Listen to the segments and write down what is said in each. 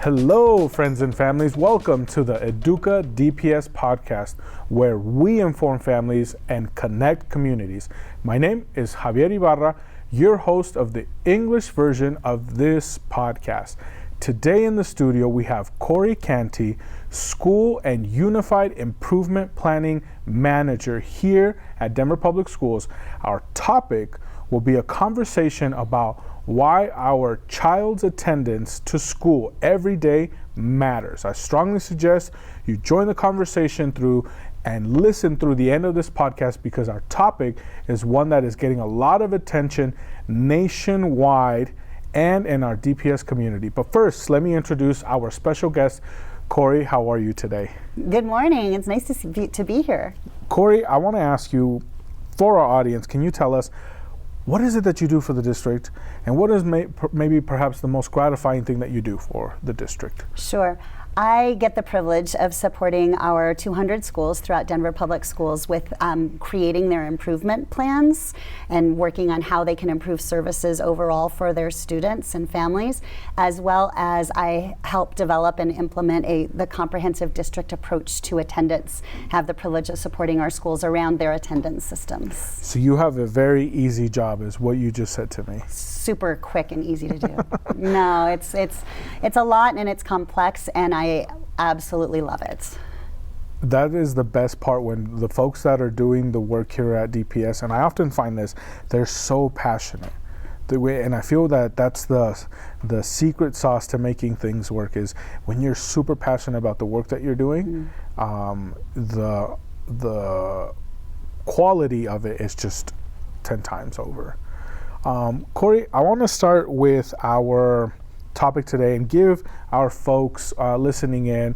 Hello, friends and families. Welcome to the EDUCA DPS podcast, where we inform families and connect communities. My name is Javier Ibarra, your host of the English version of this podcast. Today in the studio, we have Corey Canty, School and Unified Improvement Planning Manager here at Denver Public Schools. Our topic will be a conversation about why our child's attendance to school every day matters. I strongly suggest you join the conversation through and listen through the end of this podcast, because our topic is one that is getting a lot of attention nationwide and in our DPS community. But first, let me introduce our special guest. Corey, how are you today? Good morning. It's nice to be here. Corey, I want to ask you, for our audience, can you tell us, what is it that you do for the district, and what is maybe perhaps the most gratifying thing that you do for the district? Sure. I get the privilege of supporting our 200 schools throughout Denver Public Schools with creating their improvement plans and working on how they can improve services overall for their students and families, as well as I help develop and implement the comprehensive district approach to attendance, have the privilege of supporting our schools around their attendance systems. So you have a very easy job, is what you just said to me. Super quick and easy to do. No, it's a lot and it's complex, and I absolutely love it. That is the best part, when the folks that are doing the work here at DPS, and I often find this, they're so passionate. And I feel that that's the secret sauce to making things work, is when you're super passionate about the work that you're doing, the quality of it is just 10 times over. Corey, I want to start with our topic today and give our folks listening in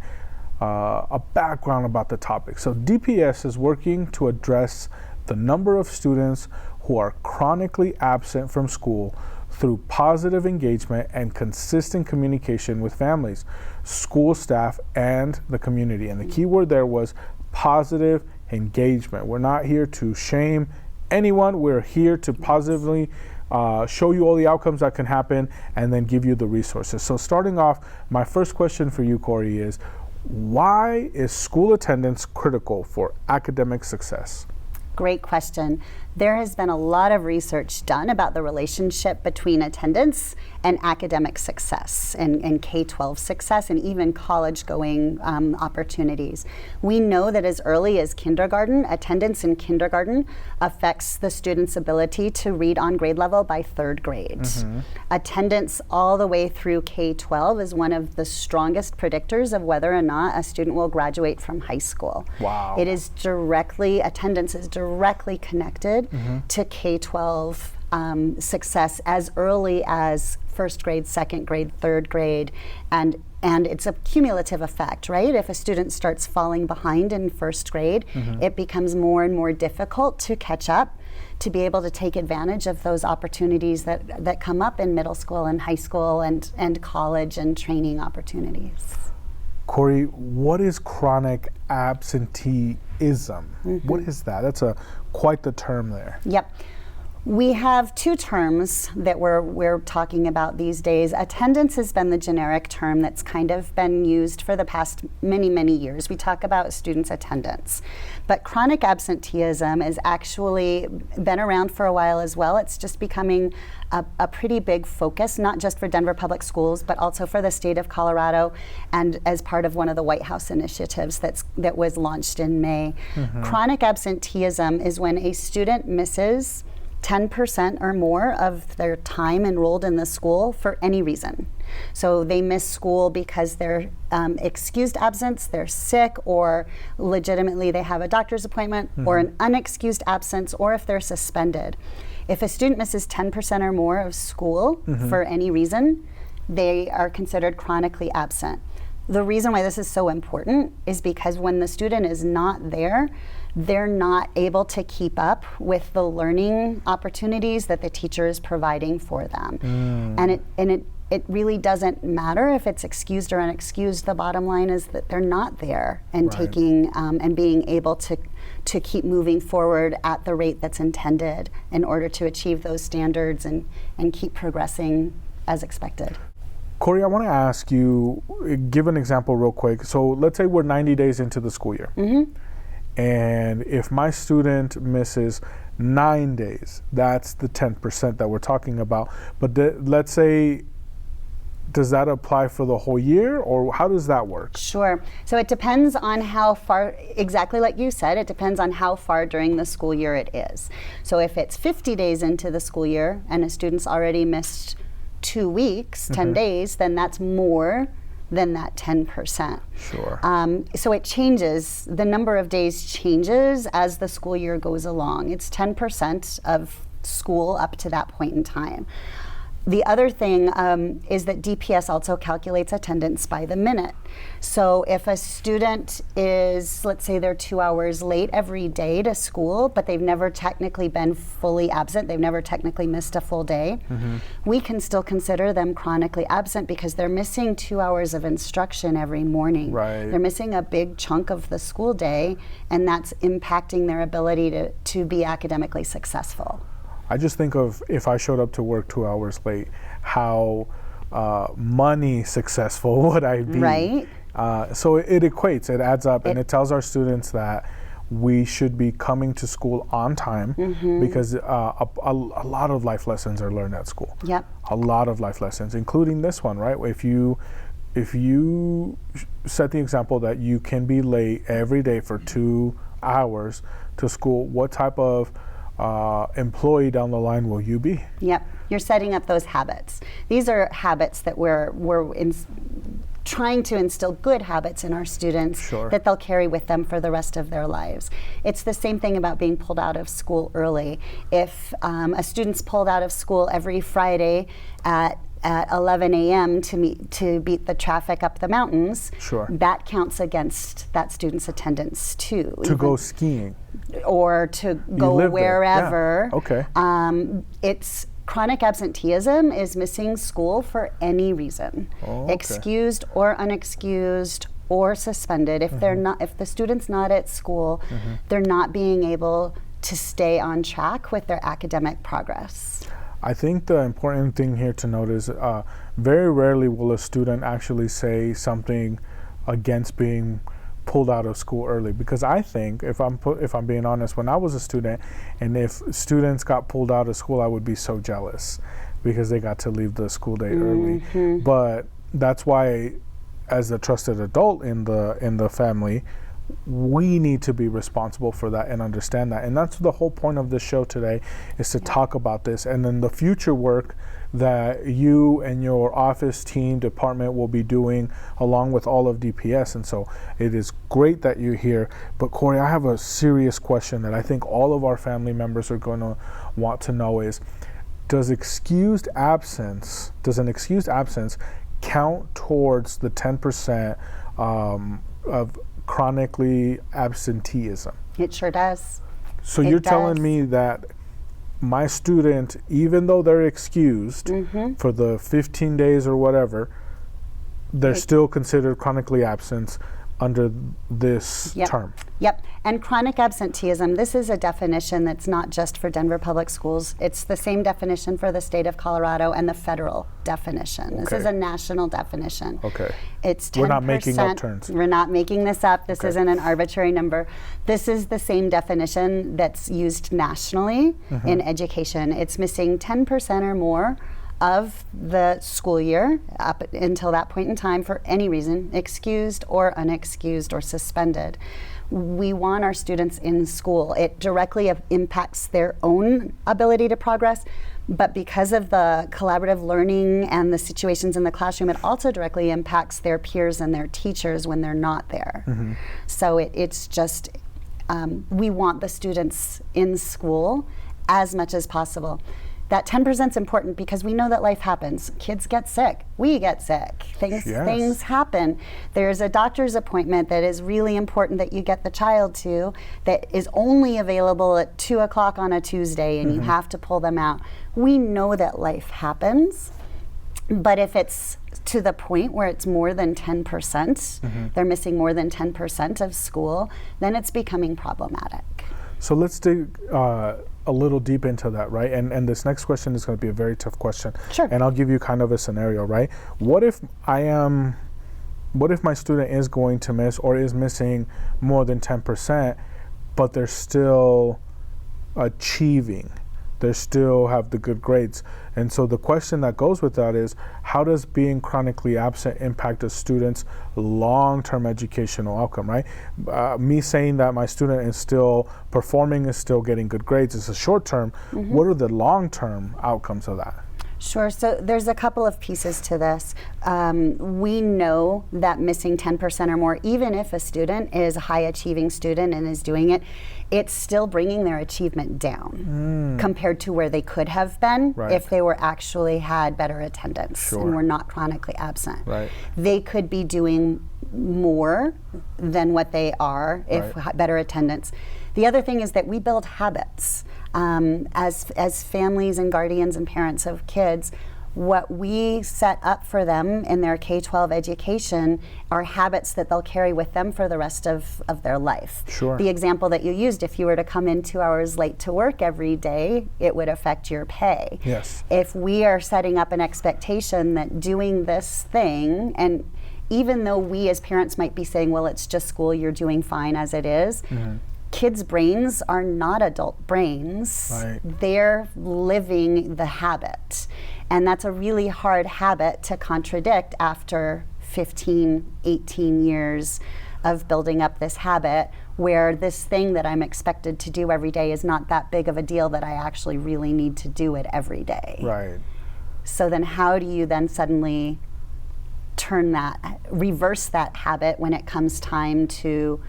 a background about the topic. So DPS is working to address the number of students who are chronically absent from school through positive engagement and consistent communication with families, school staff, and the community. And the key word there was positive engagement. We're not here to shame anyone. We're here to positively show you all the outcomes that can happen and then give you the resources. So starting off, my first question for you, Corey, is why is school attendance critical for academic success? Great question. There has been a lot of research done about the relationship between attendance and academic success and K-12 success and even college-going opportunities. We know that as early as kindergarten, attendance in kindergarten affects the student's ability to read on grade level by third grade. Mm-hmm. Attendance all the way through K-12 is one of the strongest predictors of whether or not a student will graduate from high school. Wow. Attendance is directly connected to K-12 success as early as first grade, second grade, third grade, and it's a cumulative effect, right? If a student starts falling behind in first grade, it becomes more and more difficult to catch up, to be able to take advantage of those opportunities that come up in middle school and high school and college and training opportunities. Corey, what is chronic absenteeism? What is that? That's quite the term there. Yep. We have two terms that we're talking about these days. Attendance has been the generic term that's kind of been used for the past many, many years. We talk about students' attendance. But chronic absenteeism has actually been around for a while as well. It's just becoming a pretty big focus, not just for Denver Public Schools, but also for the state of Colorado, and as part of one of the White House initiatives that was launched in May. Chronic absenteeism is when a student misses 10% or more of their time enrolled in the school for any reason. So they miss school because they're excused absence, they're sick, or legitimately they have a doctor's appointment, or an unexcused absence, or if they're suspended. If a student misses 10% or more of school for any reason, they are considered chronically absent. The reason why this is so important is because when the student is not there, they're not able to keep up with the learning opportunities that the teacher is providing for them. And it really doesn't matter if it's excused or unexcused. The bottom line is that they're not there and taking and being able to keep moving forward at the rate that's intended in order to achieve those standards and keep progressing as expected. Corey, I want to ask you, give an example real quick. So let's say we're 90 days into the school year. And if my student misses 9 days, that's the 10% that we're talking about. But let's say, does that apply for the whole year, or how does that work? Sure. So it depends on how far, exactly like you said, it depends on how far during the school year it is. So if it's 50 days into the school year and a student's already missed 2 weeks, 10 days, then that's more than that 10%. Sure. So it changes, the number of days changes as the school year goes along. It's 10% of school up to that point in time. The other thing is that DPS also calculates attendance by the minute. So if a student is, let's say they're 2 hours late every day to school, but they've never technically been fully absent, they've never technically missed a full day, we can still consider them chronically absent because they're missing 2 hours of instruction every morning. Right. They're missing a big chunk of the school day, and that's impacting their ability to be academically successful. I just think of if I showed up to work 2 hours late, how money successful would I be? Right. So it equates, it adds up, and it tells our students that we should be coming to school on time because a lot of life lessons are learned at school. Yep. A lot of life lessons, including this one, right? If you set the example that you can be late every day for 2 hours to school, what type of employee down the line will you be? Yep, you're setting up those habits. These are habits that we're trying to instill good habits in our students that they'll carry with them for the rest of their lives. It's the same thing about being pulled out of school early. If a student's pulled out of school every Friday at 11 a.m. to beat the traffic up the mountains, that counts against that student's attendance too. To go skiing. Or to go wherever. Yeah. Okay. It's chronic absenteeism is missing school for any reason, excused or unexcused or suspended. If they're not, if the student's not at school, they're not being able to stay on track with their academic progress. I think the important thing here to note is very rarely will a student actually say something against being pulled out of school early, because I think if I'm being honest, when I was a student and if students got pulled out of school, I would be so jealous because they got to leave the school day early. But that's why, as a trusted adult in the family, we need to be responsible for that and understand that. And that's the whole point of this show today, is to talk about this, and then the future work that you and your office team department will be doing along with all of DPS. And so it is great that you're here. But Corey, I have a serious question that I think all of our family members are going to want to know is, does an excused absence count towards the 10% of chronically absenteeism? It sure does. So you're telling me that my student, even though they're excused for the 15 days or whatever, they're still considered chronically absent under this term? Yep. And chronic absenteeism, this is a definition that's not just for Denver Public Schools. It's the same definition for the state of Colorado and the federal definition. This is a national definition. Okay. It's 10%. We're not making up terms. We're not making this up. This isn't an arbitrary number. This is the same definition that's used nationally in education. It's missing 10% or more of the school year up until that point in time for any reason, excused or unexcused or suspended. We want our students in school. It directly impacts their own ability to progress, but because of the collaborative learning and the situations in the classroom, it also directly impacts their peers and their teachers when they're not there. So it's just, we want the students in school as much as possible. That 10% is important because we know that life happens. Kids get sick. We get sick. Things happen. There's a doctor's appointment that is really important that you get the child to that is only available at 2 o'clock on a Tuesday, and you have to pull them out. We know that life happens, but if it's to the point where it's more than 10%, they're missing more than 10% of school, then it's becoming problematic. So let's dig a a little deep into that, right? And this next question is going to be a very tough question. Sure. And I'll give you kind of a scenario, right? What if my student is going to miss or is missing more than 10%, but they're still achieving? They still have the good grades. And so the question that goes with that is, how does being chronically absent impact a student's long-term educational outcome, right? Me saying that my student is still performing, is still getting good grades is a short-term. What are the long-term outcomes of that? Sure. So there's a couple of pieces to this. We know that missing 10% or more, even if a student is a high achieving student and is doing it, it's still bringing their achievement down compared to where they could have been if they were actually had better attendance and were not chronically absent. They could be doing more than what they are if better attendance. The other thing is that we build habits. As families and guardians and parents of kids, what we set up for them in their K-12 education are habits that they'll carry with them for the rest of their life. The example that you used, if you were to come in 2 hours late to work every day, it would affect your pay. If we are setting up an expectation that doing this thing, and even though we as parents might be saying, well, it's just school, you're doing fine as it is, kids' brains are not adult brains. They're living the habit. And that's a really hard habit to contradict after 15, 18 years of building up this habit, where this thing that I'm expected to do every day is not that big of a deal that I actually really need to do it every day. So then how do you then suddenly reverse that habit when it comes time to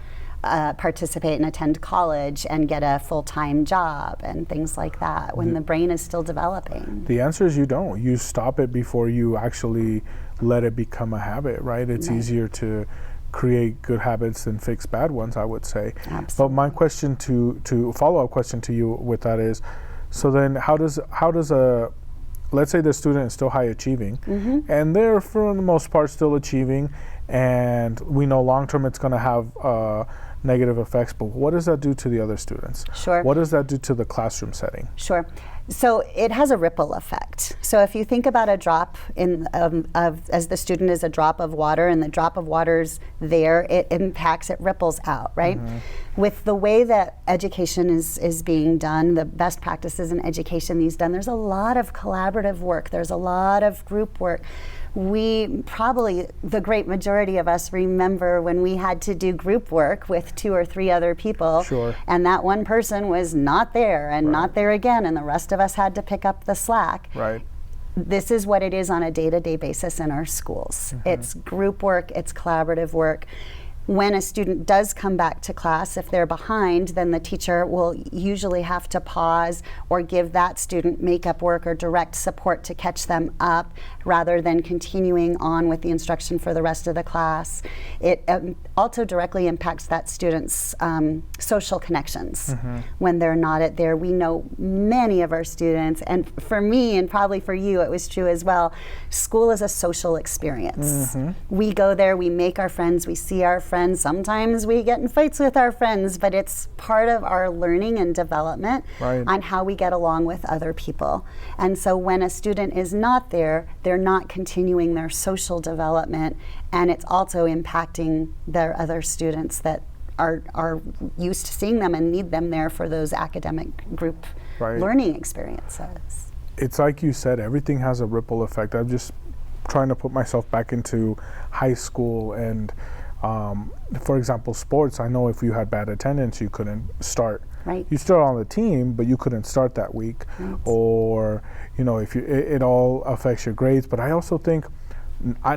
participate and attend college and get a full-time job and things like that when the brain is still developing? The answer is you don't. You stop it before you actually let it become a habit, right? It's easier to create good habits than fix bad ones, I would say. But my question to follow-up question to you with that is, so then how does let's say the student is still high achieving and they're for the most part still achieving, and we know long-term it's going to have negative effects, but what does that do to the other students? What does that do to the classroom setting? So it has a ripple effect. So if you think about a drop as the student is a drop of water, and the drop of water's there, it impacts, it ripples out, right? With the way that education is being done, the best practices in education these done, there's a lot of collaborative work, there's a lot of group work. We probably, the great majority of us, remember when we had to do group work with 2 or 3 other people, and that one person was not there and not there again, and the rest of us had to pick up the slack. This is what it is on a day-to-day basis in our schools. It's group work, it's collaborative work. When a student does come back to class, if they're behind, then the teacher will usually have to pause or give that student makeup work or direct support to catch them up, rather than continuing on with the instruction for the rest of the class. It also directly impacts that student's social connections when they're not there. We know many of our students, and for me and probably for you it was true as well, school is a social experience. We go there, we make our friends, we see our friends. Sometimes we get in fights with our friends, but it's part of our learning and development on how we get along with other people. And so when a student is not there, they're not continuing their social development, and it's also impacting their other students that are used to seeing them and need them there for those academic group learning experiences. It's like you said, everything has a ripple effect. I'm just trying to put myself back into high school, and for example, sports, I know if you had bad attendance, you couldn't start. You started on the team, but you couldn't start that week. Or, you know, if it all affects your grades. But I also think,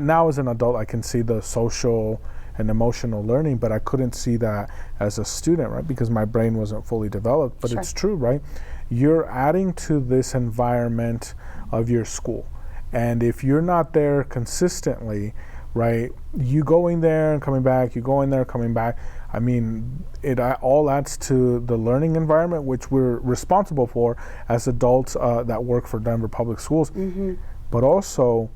now as an adult, I can see the social and emotional learning, but I couldn't see that as a student, right? Because my brain wasn't fully developed. But it's true, right? You're adding to this environment of your school. And if you're not there consistently, right, you going there and coming back, you going there, coming back, I mean, it all adds to the learning environment, which we're responsible for as adults that work for Denver Public Schools. But also,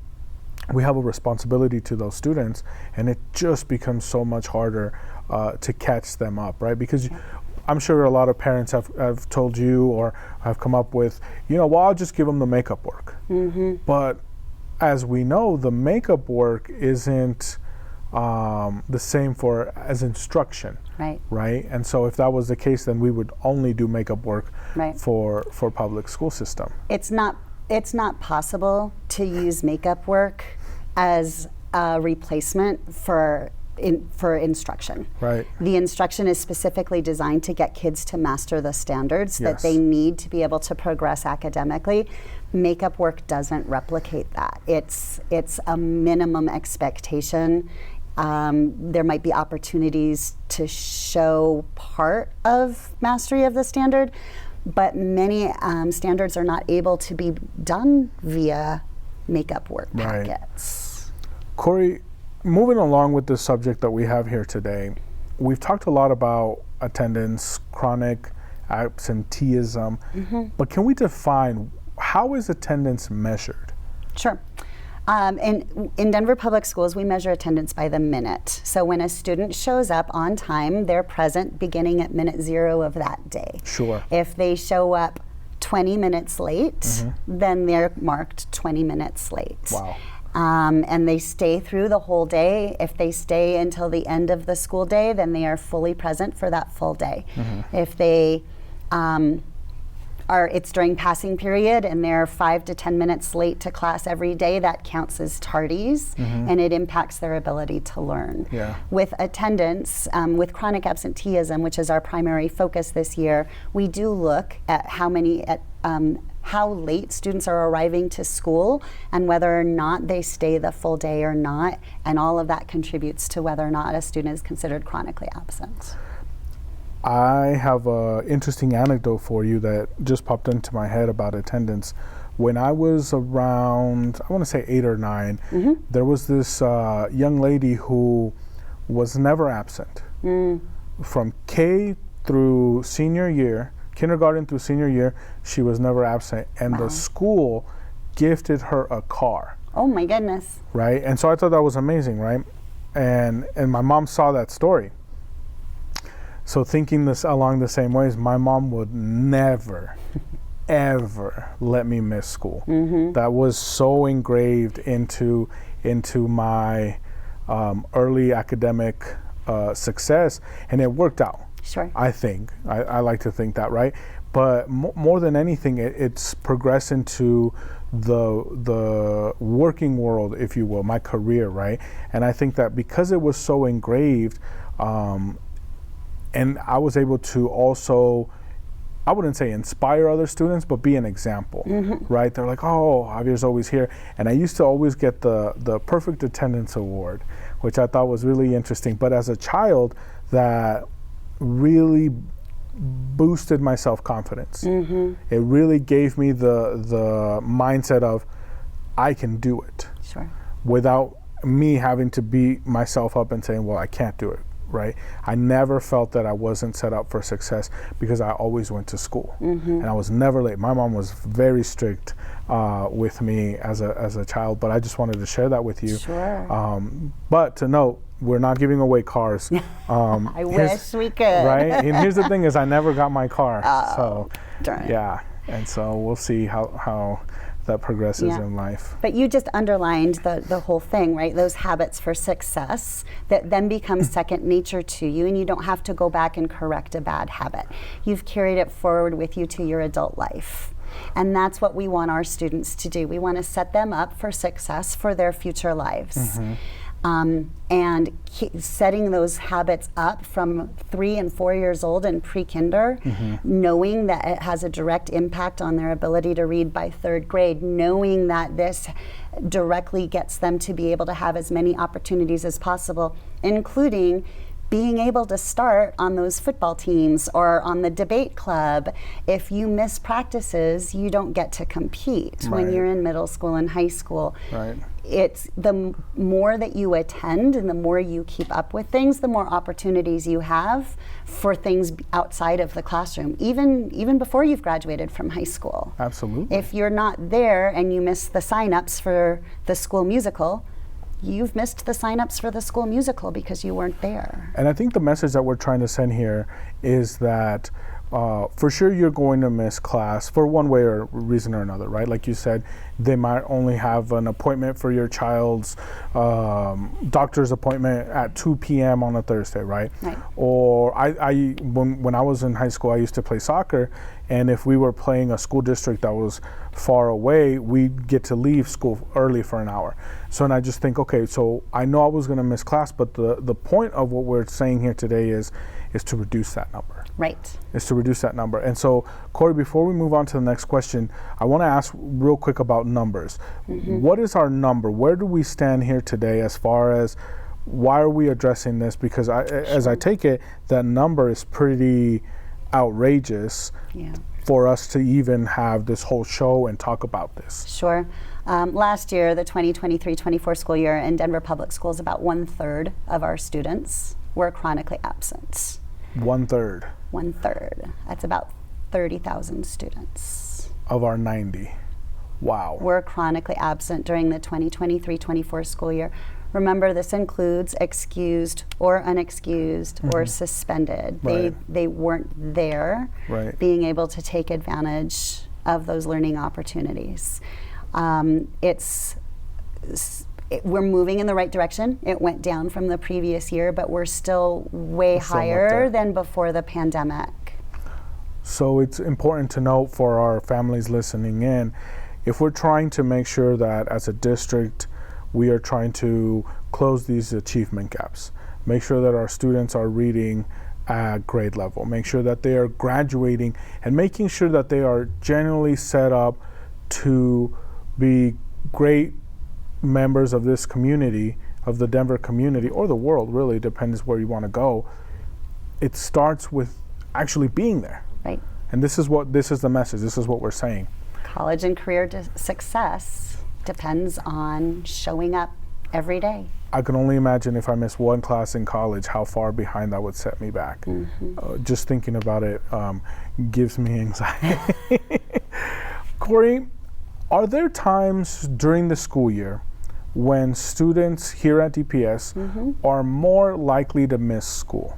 we have a responsibility to those students, and it just becomes so much harder to catch them up, right? Because I'm sure a lot of parents have told you or have come up with, well, I'll just give them the makeup work. But as we know, the makeup work isn't the same as instruction. Right. And so if that was the case, then we would only do makeup work for public school system. It's not possible to use makeup work as a replacement for instruction. Right. The instruction is specifically designed to get kids to master the standards that they need to be able to progress academically. Makeup work doesn't replicate that. It's a minimum expectation. There might be opportunities to show part of mastery of the standard, but many standards are not able to be done via makeup work packets. Corey, moving along with the subject that we have here today, we've talked a lot about attendance, chronic absenteeism, but can we define how is attendance measured? Sure. In Denver Public Schools, we measure attendance by the minute. So when a student shows up on time, they're present beginning at minute 0 of that day. Sure. If they show up 20 minutes late, then they're marked 20 minutes late. Wow. And they stay through the whole day. If they stay until the end of the school day, then they are fully present for that full day. If they it's during passing period and they're 5 to 10 minutes late to class every day, that counts as tardies, and it impacts their ability to learn. With attendance, with chronic absenteeism, which is our primary focus this year, we do look at how late students are arriving to school and whether or not they stay the full day or not, and all of that contributes to whether or not a student is considered chronically absent. I have an interesting anecdote for you that just popped into my head about attendance. When I was around, I want to say 8 or 9, there was this young lady who was never absent. From K through senior year, kindergarten through senior year, she was never absent. And the school gifted her a car. Oh my goodness. Right? And so I thought that was amazing, right? And my mom saw that story. So thinking this along the same ways, my mom would never, ever let me miss school. That was so engraved into my early academic success, and it worked out. Sure. I think. I like to think that, right? But more than anything, it's progressed into the working world, if you will, my career, right? And I think that because it was so engraved, and I was able to also, I wouldn't say inspire other students, but be an example, right? They're like, oh, Javier's always here. And I used to always get the perfect attendance award, which I thought was really interesting. But as a child, that really boosted my self-confidence. It really gave me the mindset of, I can do it. Sure. Without me having to beat myself up and saying, well, I can't do it. Right? I never felt that I wasn't set up for success because I always went to school and I was never late. My mom was very strict with me as a child, but I just wanted to share that with you. Sure. But to note, we're not giving away cars. I wish we could. Right? And here's the thing is I never got my car. So darn. Yeah. And so we'll see how that progresses in life. But you just underlined the whole thing, right? Those habits for success that then become second nature to you, and you don't have to go back and correct a bad habit. You've carried it forward with you to your adult life. And that's what we want our students to do. We want to set them up for success for their future lives. And setting those habits up from 3 and 4 years old in pre-kinder, knowing that it has a direct impact on their ability to read by 3rd grade, knowing that this directly gets them to be able to have as many opportunities as possible, including being able to start on those football teams or on the debate club. If you miss practices, you don't get to compete when you're in middle school and high school. It's the more that you attend and the more you keep up with things, the more opportunities you have for things outside of the classroom, even before you've graduated from high school. Absolutely. If you're not there and you miss the sign-ups for the school musical, you've missed the signups for the school musical because you weren't there. And I think the message that we're trying to send here is that for sure you're going to miss class for one way or reason or another, right? Like you said, they might only have an appointment for your child's doctor's appointment at 2 p.m. on a Thursday, right? Or when I was in high school, I used to play soccer, and if we were playing a school district that was far away, we'd get to leave school early for an hour. So, and I just think, okay, so I know I was going to miss class, but the point of what we're saying here today is to reduce that number. Right. Is to reduce that number. And so, Corey, before we move on to the next question, I want to ask real quick about numbers. What is our number? Where do we stand here today as far as why are we addressing this? Because as I take it, that number is pretty outrageous for us to even have this whole show and talk about this. Sure. Last year, the 2023-24 school year in Denver Public Schools, about 1/3 of our students were chronically absent. 1/3. 1/3. That's about 30,000 students. Of our 90. Wow. Were chronically absent during the 2023-24 school year. Remember, this includes excused or unexcused or suspended. Right. They weren't there, being able to take advantage of those learning opportunities. We're moving in the right direction. It went down from the previous year, but we're still way higher than before the pandemic. So it's important to note for our families listening in, if we're trying to make sure that as a district, we are trying to close these achievement gaps, make sure that our students are reading at grade level, make sure that they are graduating, and making sure that they are generally set up to be great members of this community, of the Denver community, or the world, really, depends where you want to go. It starts with actually being there. Right. And this is the message, this is what we're saying. College and career success depends on showing up every day. I can only imagine if I miss one class in college, how far behind that would set me back. Just thinking about it gives me anxiety. Corey, are there times during the school year when students here at DPS are more likely to miss school?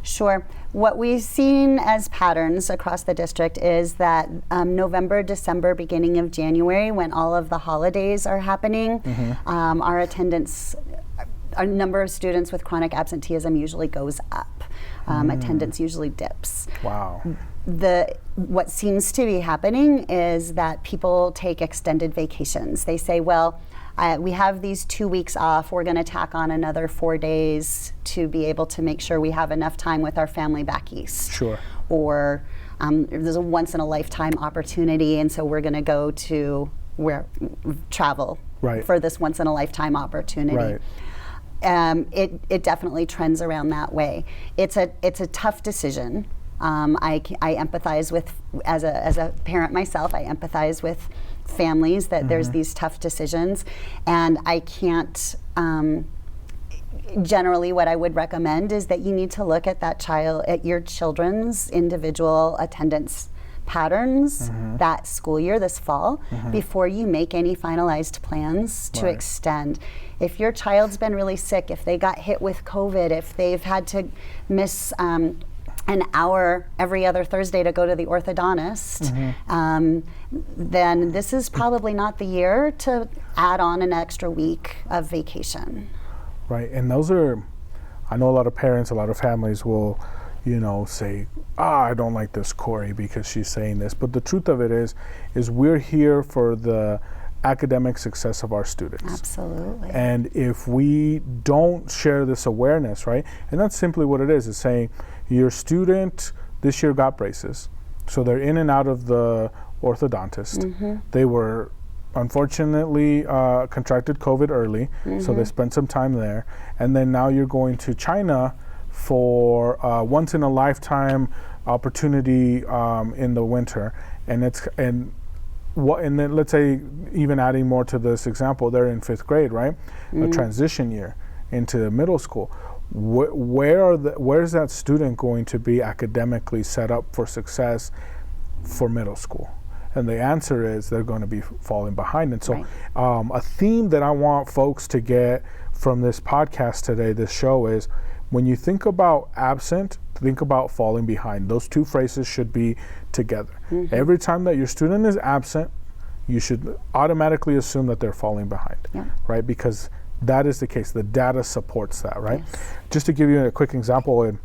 Sure. What we've seen as patterns across the district is that November, December, beginning of January, when all of the holidays are happening, our attendance, our number of students with chronic absenteeism usually goes up. Attendance usually dips. Wow. What seems to be happening is that people take extended vacations. They say, well, we have these 2 weeks off. We're going to tack on another 4 days to be able to make sure we have enough time with our family back east. Sure. Or there's a once in a lifetime opportunity, and so we're going to go to travel for this once in a lifetime opportunity. It definitely trends around that way. It's a tough decision. I empathize with, as a parent myself, I empathize with families that there's these tough decisions, and I can't, generally what I would recommend is that you need to look at at your children's individual attendance patterns that school year, this fall, before you make any finalized plans to extend. If your child's been really sick, if they got hit with COVID, if they've had to miss an hour every other Thursday to go to the orthodontist, then this is probably not the year to add on an extra week of vacation. Right, and those are, I know a lot of parents, a lot of families will, say, I don't like this Corey because she's saying this. But the truth of it is we're here for the academic success of our students. Absolutely. And if we don't share this awareness, right, and that's simply what it is saying, your student this year got braces, so they're in and out of the orthodontist. They were unfortunately contracted COVID early, so they spent some time there, and then now you're going to China for once in a lifetime opportunity in the winter, and then let's say, even adding more to this example, they're in 5th grade, right? A transition year into middle school. Where is that student going to be academically set up for success for middle school? And the answer is they're going to be falling behind. And so Right. A theme that I want folks to get from this podcast today, this show, is when you think about absent, think about falling behind. Those two phrases should be together. Mm-hmm. Every time that your student is absent, you should automatically assume that they're falling behind, Yeah. right? Because that is the case. The data supports that, right? Yes. Just to give you a quick example, and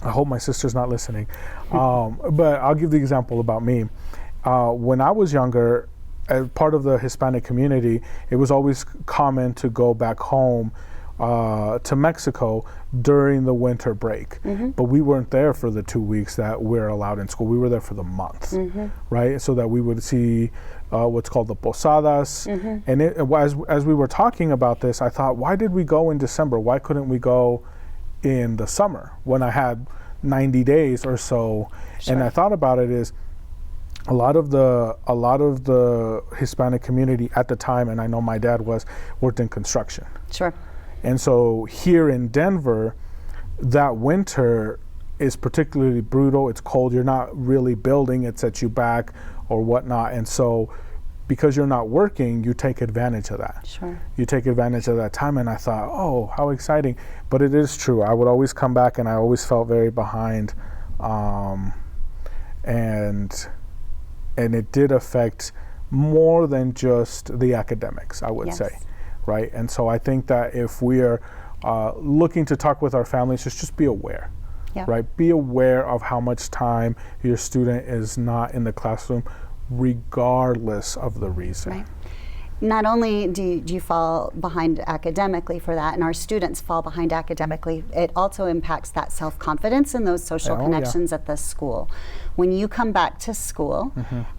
I hope my sister's not listening, but I'll give the example about me. When I was younger, as part of the Hispanic community, it was always common to go back home to Mexico during the winter break. Mm-hmm. But we weren't there for the 2 weeks that we're allowed in school. We were there for the month, Mm-hmm. right? So that we would see what's called the posadas. Mm-hmm. And as we were talking about this, I thought, why did we go in December? Why couldn't we go in the summer when I had 90 days or so? Sure. And I thought about it is, a lot of the Hispanic community at the time, and I know my dad worked in construction. Sure. And so here in Denver, that winter is particularly brutal. It's cold. You're not really building. It sets you back or whatnot. And so because you're not working, you take advantage of that. Sure. You take advantage of that time. And I thought, oh, how exciting. But it is true. I would always come back and I always felt very behind. And it did affect more than just the academics, I would Yes. say, right? And so I think that if we are looking to talk with our families, just be aware, Yeah. right? Be aware of how much time your student is not in the classroom, regardless of the reason. Right. Not only do you fall behind academically for that, and our students fall behind academically, it also impacts that self-confidence and those social Oh, yeah. connections at the school. When you come back to school,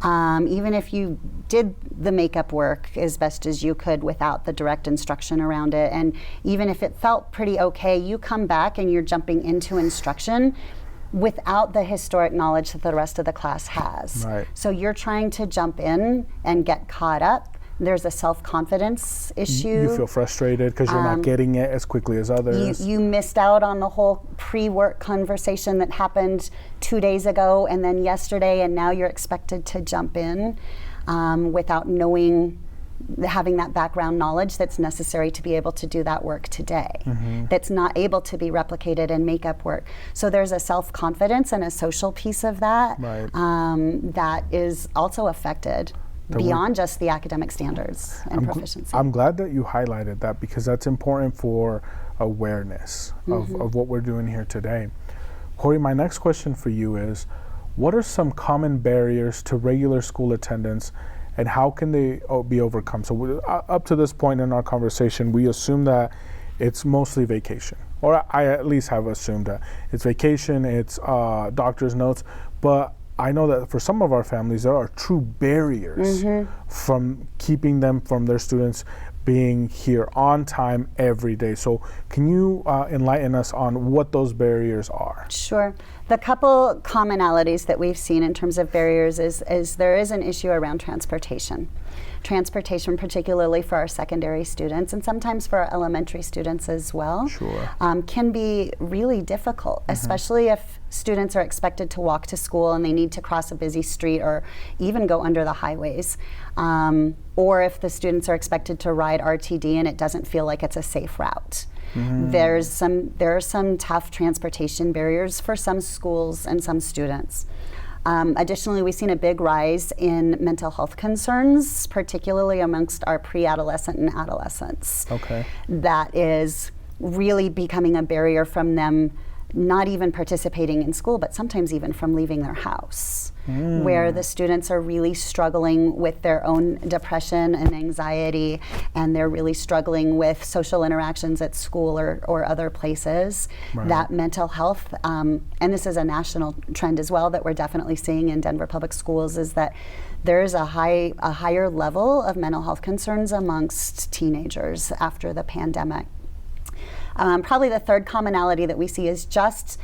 even if you did the makeup work as best as you could without the direct instruction around it, and even if it felt pretty okay, you come back and you're jumping into instruction without the historic knowledge that the rest of the class has. Right. So you're trying to jump in and get caught up. There's a self-confidence issue. You feel frustrated because you're not getting it as quickly as others. You missed out on the whole pre-work conversation that happened 2 days ago and then yesterday, and now you're expected to jump in without having that background knowledge that's necessary to be able to do that work today. That's not able to be replicated in makeup work. So there's a self-confidence and a social piece of that Right. that is also affected beyond just the academic standards and proficiency. I'm glad that you highlighted that because that's important for awareness of what we're doing here today. Corey, my next question for you is, what are some common barriers to regular school attendance and how can they be overcome? So up to this point in our conversation, we assume that it's mostly vacation, or I at least have assumed that it's vacation, it's doctor's notes, but I know that for some of our families, there are true barriers from keeping them from their students being here on time every day. So can you enlighten us on what those barriers are? Sure. The couple commonalities that we've seen in terms of barriers is there is an issue around transportation. Transportation, particularly for our secondary students and sometimes for our elementary students as well, Sure. Can be really difficult, especially if students are expected to walk to school and they need to cross a busy street or even go under the highways. Or if the students are expected to ride RTD and it doesn't feel like it's a safe route. There are some tough transportation barriers for some schools and some students. Additionally, we've seen a big rise in mental health concerns, particularly amongst our pre-adolescent and adolescents. Okay. That is really becoming a barrier from them not even participating in school, but sometimes even from leaving their house, where the students are really struggling with their own depression and anxiety, and they're really struggling with social interactions at school or other places. Right. That mental health, and this is a national trend as well that we're definitely seeing in Denver Public Schools, is that there is a higher level of mental health concerns amongst teenagers after the pandemic. Probably the third commonality that we see is just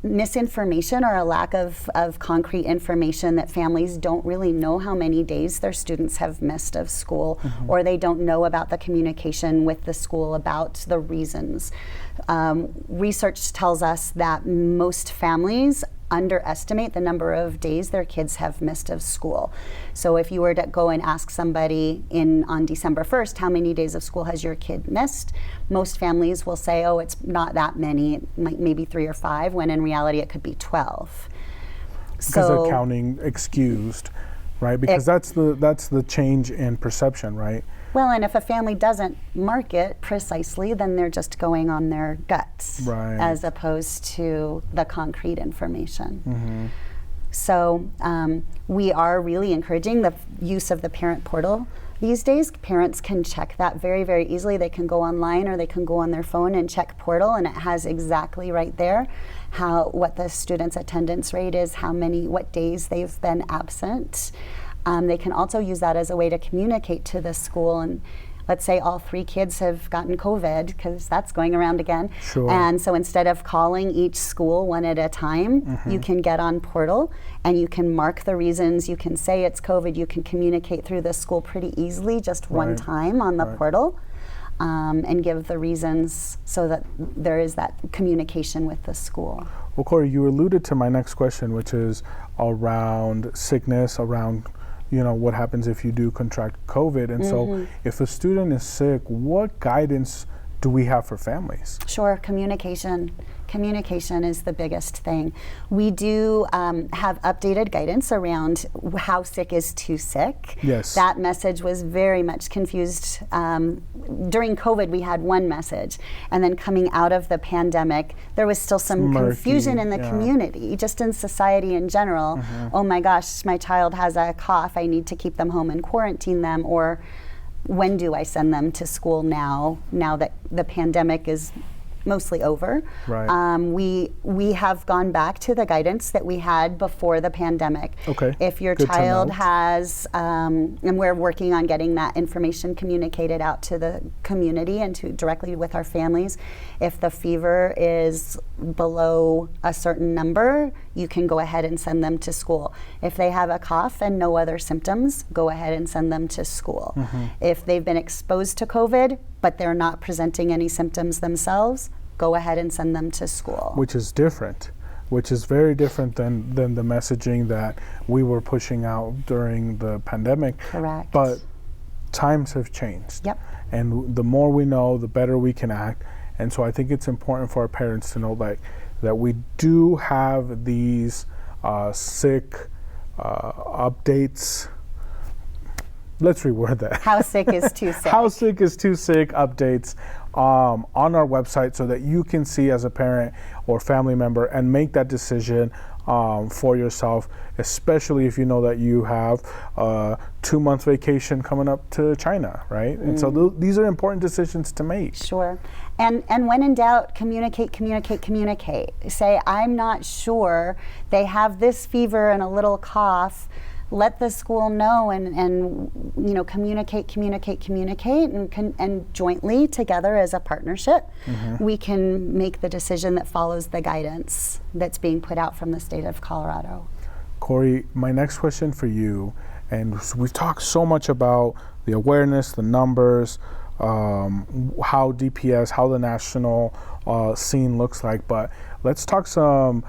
misinformation or a lack of concrete information, that families don't really know how many days their students have missed of school, or they don't know about the communication with the school about the reasons. Research tells us that most families underestimate the number of days their kids have missed of school. So if you were to go and ask somebody on December 1st, how many days of school has your kid missed? Most families will say, oh, it's not that many, maybe 3 or 5, when in reality it could be 12. Because they're counting excused, right? Because that's the change in perception, right? Well, and if a family doesn't mark it precisely, then they're just going on their guts, right, as opposed to the concrete information. Mm-hmm. So we are really encouraging the use of the parent portal. These days, parents can check that very, very easily. They can go online or they can go on their phone and check portal, and it has exactly right there what the student's attendance rate is, what days they've been absent. They can also use that as a way to communicate to the school. And let's say all 3 kids have gotten COVID, because that's going around again. Sure. And so instead of calling each school one at a time, Mm-hmm. you can get on portal and you can mark the reasons. You can say it's COVID. You can communicate through the school pretty easily, just one Right. time on the Right. portal, and give the reasons so that there is that communication with the school. Well, Corey, you alluded to my next question, which is around sickness, around what happens if you do contract COVID. And so if a student is sick, what guidance do we have for families? Sure, communication. Communication is the biggest thing. We do have updated guidance around how sick is too sick. Yes. That message was very much confused. During COVID, we had one message, and then coming out of the pandemic, there was still some Murky, confusion in the community, just in society in general. Oh my gosh, my child has a cough, I need to keep them home and quarantine them, or when do I send them to school now that the pandemic is mostly over? Right. We have gone back to the guidance that we had before the pandemic. Okay. If your Good to child know. has, and we're working on getting that information communicated out to the community and directly with our families. If the fever is below a certain number, you can go ahead and send them to school. If they have a cough and no other symptoms, go ahead and send them to school. If they've been exposed to COVID, but they're not presenting any symptoms themselves, go ahead and send them to school. Which is different, which is very different than the messaging that we were pushing out during the pandemic. Correct. But times have changed. Yep. And the more we know, the better we can act. And so I think it's important for our parents to know that we do have these sick updates. Let's reword that. How sick is too sick? How sick is too sick updates on our website, so that you can see as a parent or family member and make that decision for yourself, especially if you know that you have a 2-month vacation coming up to China, right? And so these are important decisions to make. Sure. And when in doubt, communicate. Say, I'm not sure. They have this fever and a little cough. Let the school know, and communicate, and jointly together as a partnership, we can make the decision that follows the guidance that's being put out from the state of Colorado. Corey, my next question for you, and we've talked so much about the awareness, the numbers, how DPS, how the national scene looks like, but let's talk some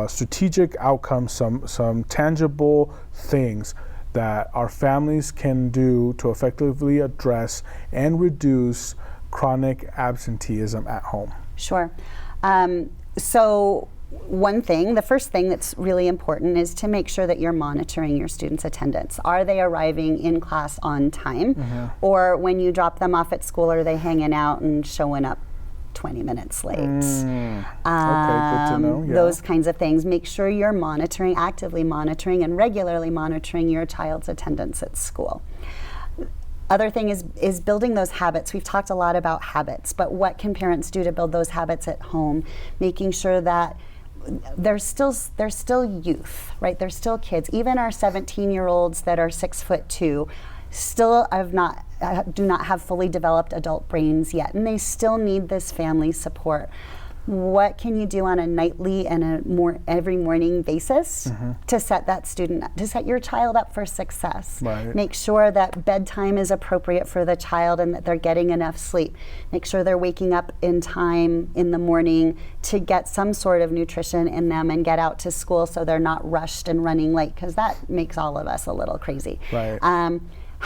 strategic outcomes, some tangible things that our families can do to effectively address and reduce chronic absenteeism at home. Sure. So the first thing that's really important is to make sure that you're monitoring your students' attendance. Are they arriving in class on time? Or when you drop them off at school, are they hanging out and showing up 20 minutes late? Okay, good to know. Yeah. Those kinds of things. Make sure you're actively monitoring and regularly monitoring your child's attendance at school. Other thing is building those habits. We've talked a lot about habits, but what can parents do to build those habits at home? Making sure that they're still youth, right? They're still kids. Even our 17-year-olds that are 6'2" still do not have fully developed adult brains yet, and they still need this family support. what can you do on a nightly and every morning basis to set that to set your child up for success? Right. Make sure that bedtime is appropriate for the child and that they're getting enough sleep. Make sure they're waking up in time in the morning to get some sort of nutrition in them and get out to school so they're not rushed and running late, because that makes all of us a little crazy. Right.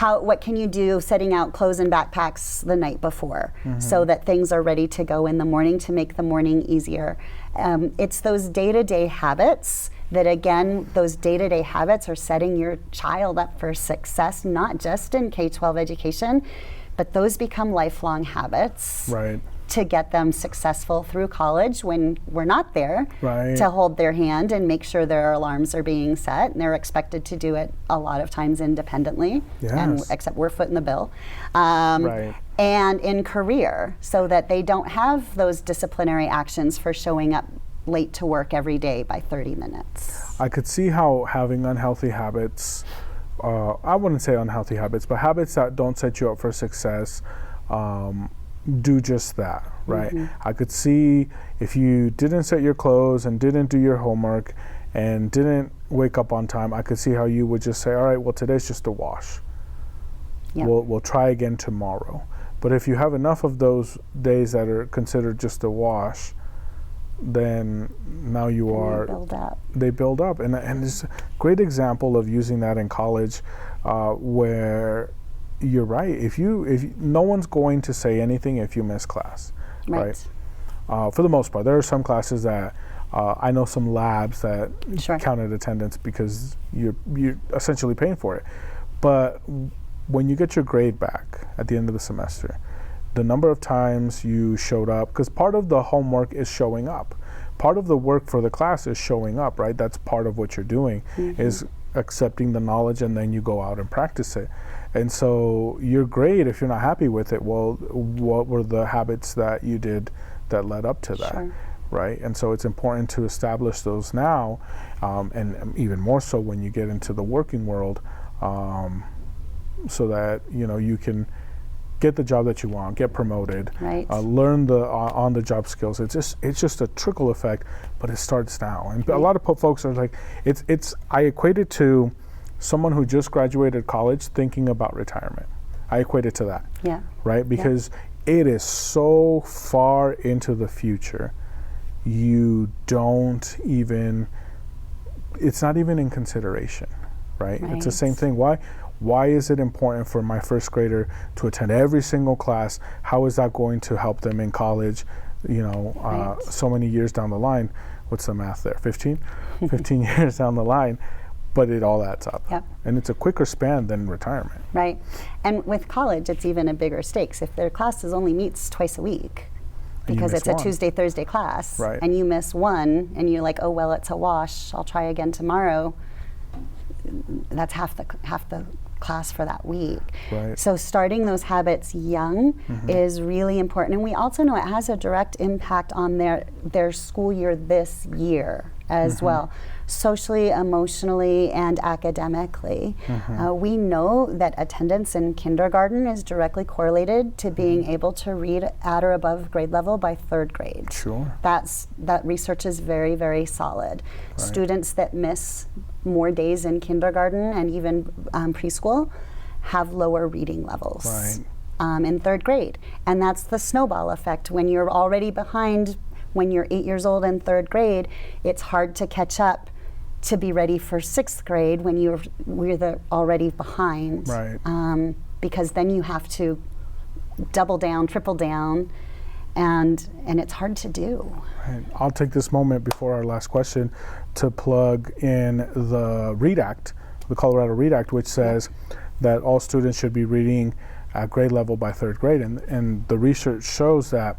What can you do setting out clothes and backpacks the night before so that things are ready to go in the morning to make the morning easier? It's those day-to-day habits that, again, those day-to-day habits are setting your child up for success, not just in K-12 education, but those become lifelong habits. Right. To get them successful through college when we're not there, right. to hold their hand and make sure their alarms are being set, and they're expected to do it a lot of times independently, and except we're footing the bill. Right. And in career, so that they don't have those disciplinary actions for showing up late to work every day by 30 minutes. I could see how having unhealthy habits, I wouldn't say unhealthy habits, but habits that don't set you up for success, do just that, right? I could see if you didn't set your clothes and didn't do your homework and didn't wake up on time, I could see how you would just say, all right, well, today's just a wash. Yep. We'll try again tomorrow. But if you have enough of those days that are considered just a wash, then now you are... They build up. They build up. And it's a great example of using that in college where... You're right. If no one's going to say anything if you miss class, right? For the most part, there are some classes that I know some labs that counted attendance because you're essentially paying for it. But when you get your grade back at the end of the semester, the number of times you showed up, because part of the homework is showing up. Part of the work for the class is showing up, right? That's part of what you're doing, is accepting the knowledge, and then you go out and practice it. And so your grade, if you're not happy with it, well, what were the habits that you did that led up to that, right? And so it's important to establish those now, and even more so when you get into the working world, so that you can get the job that you want, get promoted, learn the on-the-job skills. It's just a trickle effect, but it starts now. And a lot of folks are like, I equate it to someone who just graduated college thinking about retirement. I equate it to that. Yeah. Right? Because it is so far into the future, it's not even in consideration, right? It's the same thing. Why is it important for my first grader to attend every single class? How is that going to help them in college, so many years down the line? What's the math there? 15 years down the line. But it all adds up. Yep. And it's a quicker span than retirement. Right. And with college, it's even a bigger stakes. If their classes only meets twice a week, because it's a Tuesday, Thursday class, and you miss one, and you're like, oh, well, it's a wash, I'll try again tomorrow, that's half the class for that week. Right. So starting those habits young is really important. And we also know it has a direct impact on their school year this year as well, socially, emotionally, and academically. We know that attendance in kindergarten is directly correlated to being able to read at or above grade level by third grade. Sure. That research is very, very solid. Right. Students that miss more days in kindergarten and even preschool have lower reading levels in third grade. And that's the snowball effect. When you're already behind, when you're 8 years old in third grade, it's hard to catch up to be ready for sixth grade when we're already behind. Right. Because then you have to double down, triple down, and it's hard to do. Right. I'll take this moment before our last question to plug in the READ Act, the Colorado READ Act, which says that all students should be reading at grade level by third grade. And the research shows that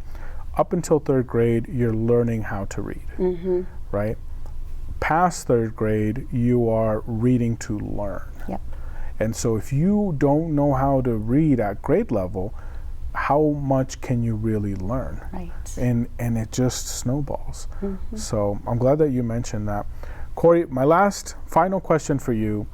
up until third grade, you're learning how to read, right? Past third grade, you are reading to learn. Yep. And so if you don't know how to read at grade level, how much can you really learn? Right. And it just snowballs. So I'm glad that you mentioned that. Corey, my final question for you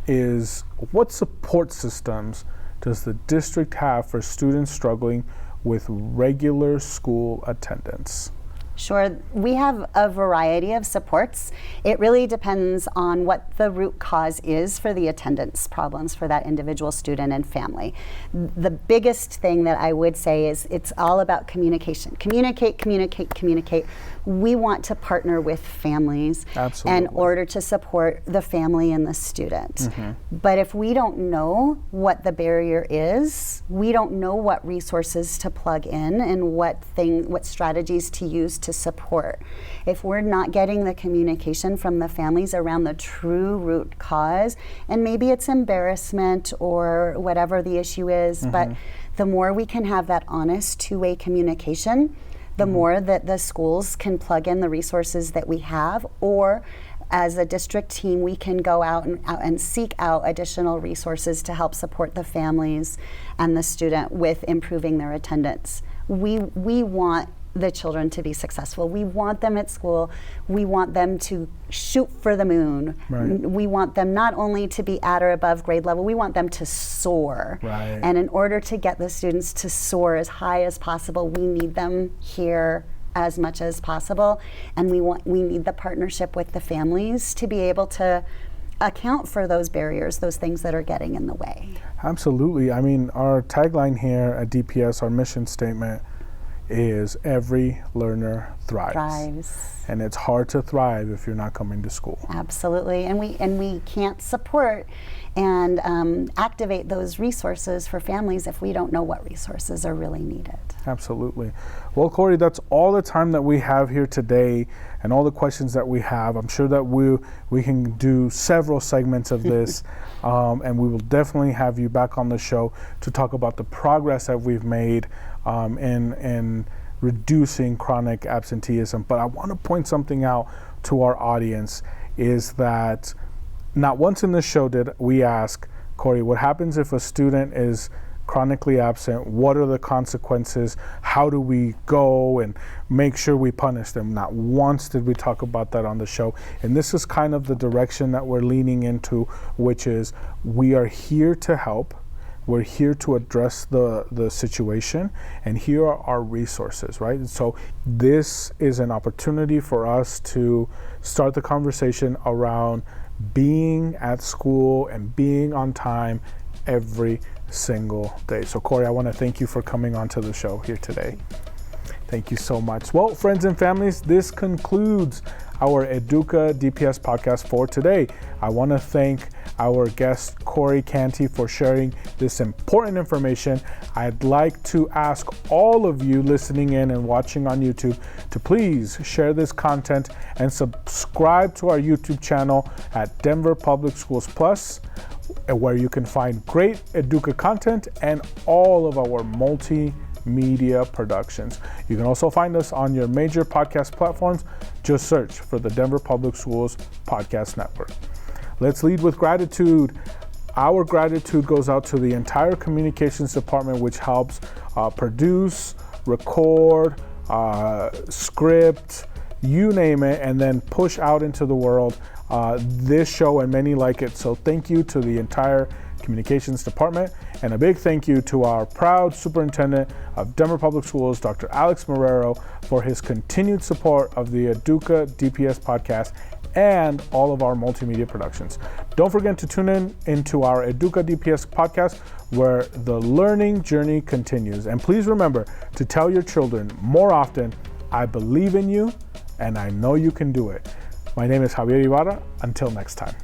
is, what support systems does the district have for students struggling with regular school attendance? Sure. We have a variety of supports. It really depends on what the root cause is for the attendance problems for that individual student and family. The biggest thing that I would say is it's all about communication. Communicate, communicate, communicate. We want to partner with families in order to support the family and the student. But if we don't know what the barrier is, we don't know what resources to plug in and what strategies to use to support. If we're not getting the communication from the families around the true root cause, and maybe it's embarrassment or whatever the issue is, but the more we can have that honest two-way communication, the more that the schools can plug in the resources that we have, or as a district team, we can go out and seek out additional resources to help support the families and the student with improving their attendance. We want the children to be successful. We want them at school. We want them to shoot for the moon. We want them not only to be at or above grade level, we want them to soar. And in order to get the students to soar as high as possible, we need them here as much as possible. And we need the partnership with the families to be able to account for those barriers, those things that are getting in the way. Absolutely. I mean, our tagline here at DPS, our mission statement, is every learner thrives. And it's hard to thrive if you're not coming to school. Absolutely. And we can't support and activate those resources for families if we don't know what resources are really needed. Absolutely. Well, Corey, that's all the time that we have here today and all the questions that we have. I'm sure that we can do several segments of this and we will definitely have you back on the show to talk about the progress that we've made in reducing chronic absenteeism. But I want to point something out to our audience, is that not once in this show did we ask, Corey, what happens if a student is chronically absent? What are the consequences? How do we go and make sure we punish them? Not once did we talk about that on the show. And this is kind of the direction that we're leaning into, which is we are here to help. We're here to address the situation, and here are our resources, right? And so this is an opportunity for us to start the conversation around being at school and being on time every single day. So Corey, I want to thank you for coming onto the show here today. Thank you so much. Well, friends and families, this concludes our EDUCA DPS podcast for today. I want to thank our guest, Corey Canty, for sharing this important information. I'd like to ask all of you listening in and watching on YouTube to please share this content and subscribe to our YouTube channel at Denver Public Schools Plus, where you can find great EDUCA content and all of our multimedia productions. You can also find us on your major podcast platforms. Just search for the Denver Public Schools Podcast Network. Let's lead with gratitude. Our gratitude goes out to the entire communications department, which helps produce, record, script, you name it, and then push out into the world this show and many like it. So thank you to the entire communications department, and a big thank you to our proud superintendent of Denver Public Schools, Dr. Alex Marrero, for his continued support of the EDUCA DPS podcast and all of our multimedia productions. Don't forget to tune into our EDUCA DPS podcast, where the learning journey continues. And please remember to tell your children more often, I believe in you and I know you can do it. My name is Javier Ibarra. Until next time.